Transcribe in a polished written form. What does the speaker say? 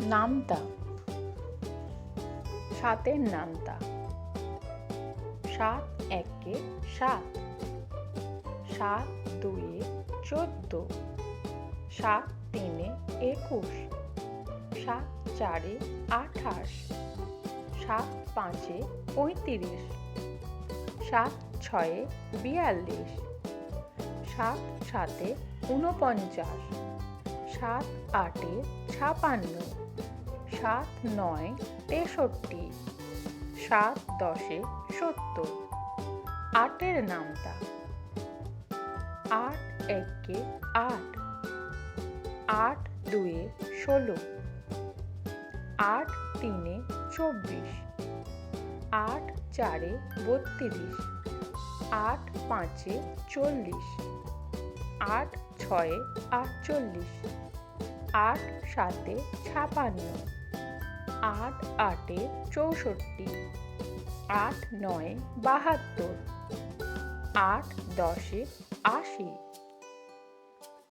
নামতা, সাতের নামতা। ৭ একে ৭, ৭ দুয়ে ১৪, ৭ তিনে ২১, ৭ চারে ২৮, ৭ পাঁচে ৩৫, ৭ ছয়ে ৪২, ৭ সাতে ৪৯, ৭ আটে ৫৬, ৭ নয়ে ৬৩, ৭ দশে ৭০। আটের নামতা। ৮ একে ৮, ৮ দুয়ে ১৬, ৮ তিনে ২৪, ৮ চারে ৩২, ৮ পাঁচে ৪০, ৮ ছয়ে ৪৮, ৮ সাতে ৫৬, ৮ আটে ৬৪, ৮ নয়ে ৭২, ৮ দশে ৮০।